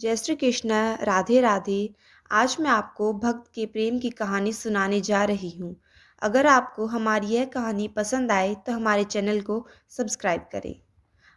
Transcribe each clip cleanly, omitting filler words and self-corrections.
जय श्री कृष्ण। राधे राधे। आज मैं आपको भक्त के प्रेम की कहानी सुनाने जा रही हूँ। अगर आपको हमारी यह कहानी पसंद आए तो हमारे चैनल को सब्सक्राइब करें।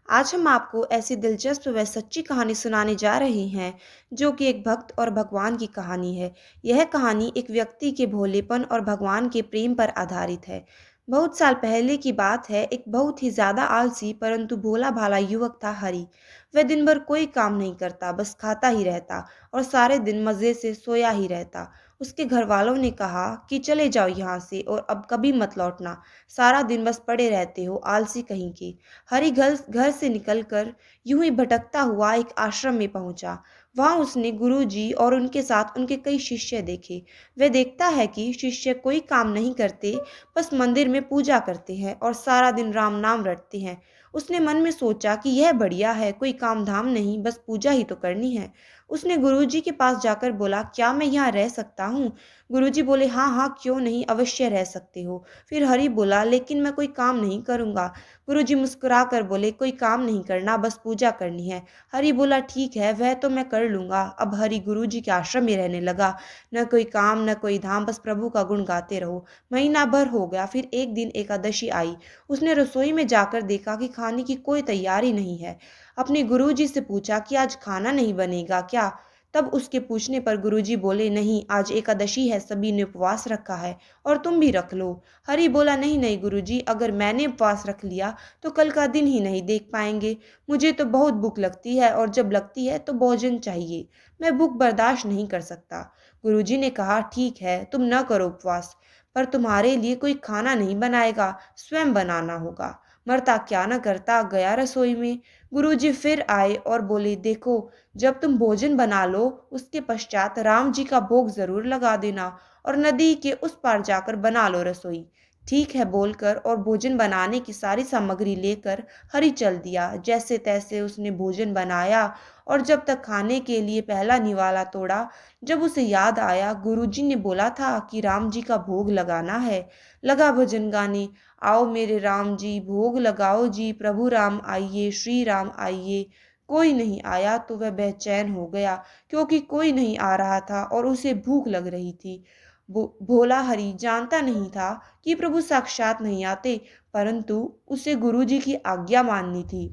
आज हम आपको ऐसी दिलचस्प व सच्ची कहानी सुनाने जा रहे हैं जो कि एक भक्त और भगवान की कहानी है। यह कहानी एक व्यक्ति के भोलेपन और भगवान के प्रेम पर आधारित है। बहुत साल पहले की बात है। एक बहुत ही ज़्यादा आलसी परंतु भोला भाला युवक था हरि। वह दिन भर कोई काम नहीं करता, बस खाता ही रहता और सारे दिन मज़े से सोया ही रहता। उसके घर वालों ने कहा कि चले जाओ यहाँ से और अब कभी मत लौटना। सारा दिन बस पड़े रहते हो, आलसी कहीं के। हरि घर घर से निकलकर यूं ही भटकता हुआ एक आश्रम में पहुंचा। वहां उसने गुरुजी और उनके साथ उनके कई शिष्य देखे। वह देखता है कि शिष्य कोई काम नहीं करते, बस मंदिर में पूजा करते हैं और सारा दिन राम नाम रटते हैं। उसने मन में सोचा कि यह बढ़िया है, कोई काम धाम नहीं, बस पूजा ही तो करनी है। उसने गुरुजी के पास जाकर बोला, क्या मैं यहाँ रह सकता हूँ? गुरुजी बोले, हाँ हाँ, क्यों नहीं, अवश्य रह सकते हो। फिर हरि बोला, लेकिन मैं कोई काम नहीं करूँगा। गुरुजी मुस्कुरा कर बोले, कोई काम नहीं करना, बस पूजा करनी है। हरि बोला, ठीक है, वह तो मैं कर लूँगा। अब हरि गुरुजी के आश्रम में रहने लगा। न कोई काम न कोई धाम, बस प्रभु का गुण गाते रहो। महीना भर हो गया। फिर एक दिन एकादशी आई। उसने रसोई में जाकर देखा कि खाने की कोई तैयारी नहीं है। अपने गुरुजी से पूछा कि आज खाना नहीं बनेगा क्या? तब उसके पूछने पर गुरुजी बोले, नहीं, आज एकादशी है, सभी ने उपवास रखा है और तुम भी रख लो। हरि बोला, नहीं नहीं गुरुजी, अगर मैंने उपवास रख लिया तो कल का दिन ही नहीं देख पाएंगे। मुझे तो बहुत भूख लगती है और जब लगती है तो भोजन चाहिए। मैं भूख बर्दाश्त नहीं कर सकता। गुरुजी ने कहा, ठीक है, तुम न करो उपवास, पर तुम्हारे लिए कोई खाना नहीं बनाएगा, स्वयं बनाना होगा। मरता क्या न करता, गया रसोई में। गुरुजी फिर आए और बोले, देखो, जब तुम भोजन बना लो उसके पश्चात राम जी का भोग जरूर लगा देना और नदी के उस पार जाकर बना लो रसोई। ठीक है बोलकर और भोजन बनाने की सारी सामग्री लेकर हरि चल दिया। जैसे तैसे उसने भोजन बनाया और जब तक खाने के लिए पहला निवाला तोड़ा, जब उसे याद आया गुरुजी ने बोला था कि राम जी का भोग लगाना है, लगा भजन गाने, आओ मेरे राम जी भोग लगाओ जी, प्रभु राम आइए, श्री राम आइए। कोई नहीं आया तो वह बेचैन हो गया, क्योंकि कोई नहीं आ रहा था और उसे भूख लग रही थी। भोला हरि जानता नहीं था कि प्रभु साक्षात नहीं आते, परंतु उसे गुरुजी की आज्ञा माननी थी।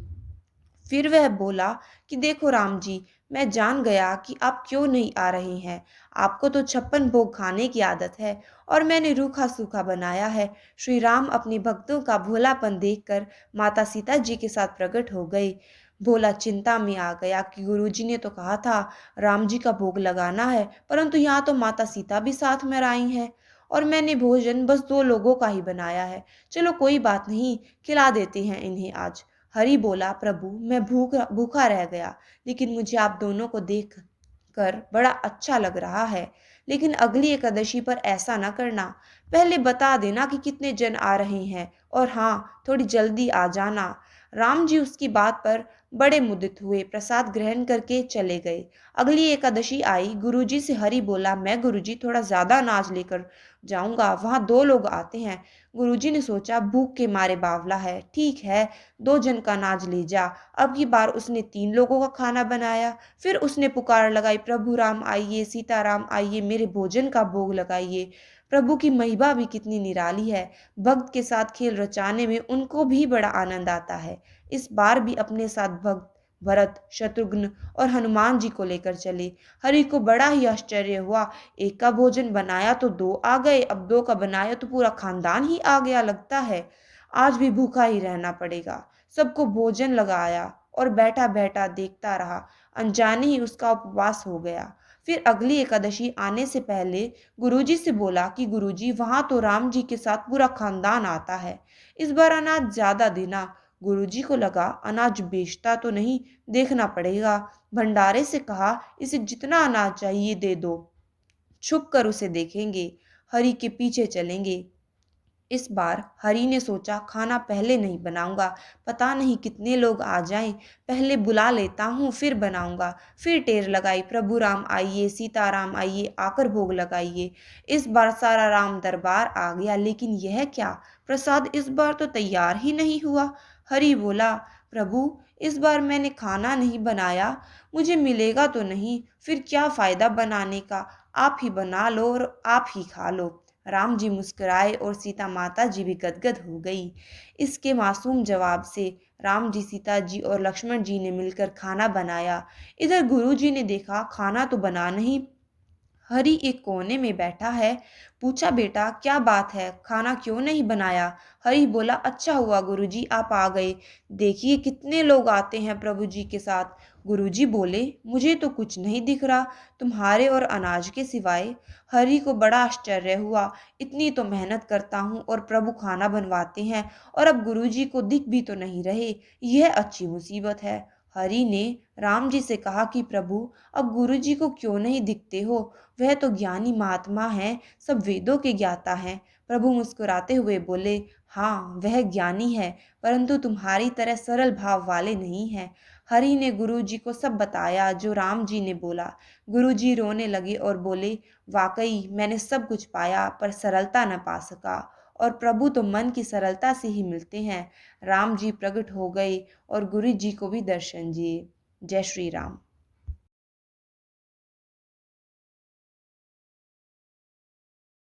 फिर वह बोला कि देखो राम जी, मैं जान गया कि आप क्यों नहीं आ रहे हैं। आपको तो 56 भोग खाने की आदत है और मैंने रूखा सूखा बनाया है। श्री राम अपने भक्तों का भोलापन देखकर माता सीता जी के साथ प्रकट हो गए। भोला चिंता में आ गया कि गुरुजी ने तो कहा था राम जी का भोग लगाना है, परंतु यहाँ तो माता सीता भी साथ में आई हैं और मैंने भोजन बस 2 लोगों का ही बनाया है। चलो कोई बात नहीं, खिला देते हैं इन्हें आज। हरि बोला, प्रभु मैं भूखा रह गया, लेकिन मुझे आप दोनों को देख कर बड़ा अच्छा लग रहा है। लेकिन अगली एकादशी पर ऐसा ना करना। पहले बता देना कि कितने जन आ रहे हैं और हाँ, थोड़ी जल्दी आ जाना। राम जी उसकी बात पर बड़े मुदित हुए, प्रसाद ग्रहण करके चले गए। अगली एकादशी आई। गुरुजी से हरि बोला, मैं गुरुजी थोड़ा ज्यादा अनाज लेकर जाऊंगा, वहां 2 लोग आते हैं। गुरुजी ने सोचा भूख के मारे बावला है, ठीक है, 2 जन का अनाज ले जा। अब की बार उसने 3 लोगों का खाना बनाया। फिर उसने पुकार लगाई, प्रभु राम आइए, सीता राम आइए, मेरे भोजन का भोग लगाइए। प्रभु की महिमा भी कितनी निराली है। भक्त के साथ खेल रचाने में उनको भी बड़ा आनंद आता है। इस बार भी अपने साथ भक्त भरत, शत्रुघ्न और हनुमान जी को लेकर चले। हरि को बड़ा ही आश्चर्य हुआ। एक का भोजन बनाया तो 2 आ गए, अब 2 का बनाया तो पूरा खानदान ही आ गया। लगता है आज भी भूखा ही रहना पड़ेगा। सबको भोजन लगाया और बैठा बैठा देखता रहा। अनजाने ही उसका उपवास हो गया। फिर अगली एकादशी आने से पहले गुरुजी से बोला कि गुरुजी, वहां तो राम जी के साथ पूरा खानदान आता है, इस बार अनाज ज्यादा देना। गुरुजी को लगा अनाज बेचता तो नहीं, देखना पड़ेगा। भंडारे से कहा, इसे जितना अनाज चाहिए दे दो, छुप कर उसे देखेंगे, हरि के पीछे चलेंगे। इस बार हरि ने सोचा खाना पहले नहीं बनाऊंगा, पता नहीं कितने लोग आ जाएं, पहले बुला लेता हूँ फिर बनाऊंगा। फिर टेर लगाई, प्रभु राम आइए, सीता राम आइए, आकर भोग लगाइए। इस बार सारा राम दरबार आ गया, लेकिन यह क्या, प्रसाद इस बार तो तैयार ही नहीं हुआ। हरि बोला, प्रभु, इस बार मैंने खाना नहीं बनाया, मुझे मिलेगा तो नहीं, फिर क्या फ़ायदा बनाने का, आप ही बना लो और आप ही खा लो। राम जी मुस्कुराए और सीता माता जी भी गदगद हो गई। इसके मासूम जवाब से राम जी, सीता जी और लक्ष्मण जी ने मिलकर खाना बनाया। इधर गुरु जी ने देखा खाना तो बना नहीं, हरी एक कोने में बैठा है। पूछा, बेटा क्या बात है, खाना क्यों नहीं बनाया? हरी बोला, अच्छा हुआ गुरुजी आप आ गए, देखिए कितने लोग आते हैं प्रभु जी के साथ। गुरुजी बोले, मुझे तो कुछ नहीं दिख रहा तुम्हारे और अनाज के सिवाय। हरी को बड़ा आश्चर्य हुआ, इतनी तो मेहनत करता हूँ और प्रभु खाना बनवाते हैं और अब गुरुजी को दिख भी तो नहीं रहे, यह अच्छी मुसीबत है। हरि ने राम जी से कहा कि प्रभु, अब गुरु जी को क्यों नहीं दिखते हो? वह तो ज्ञानी महात्मा हैं, सब वेदों के ज्ञाता हैं। प्रभु मुस्कुराते हुए बोले, हाँ वह ज्ञानी है, परंतु तुम्हारी तरह सरल भाव वाले नहीं हैं। हरि ने गुरु जी को सब बताया जो राम जी ने बोला। गुरु जी रोने लगे और बोले, वाकई मैंने सब कुछ पाया पर सरलता न पा सका, और प्रभु तो मन की सरलता से ही मिलते हैं। राम जी प्रकट हो गए और गुरु जी को भी दर्शन दिए। जय श्री राम।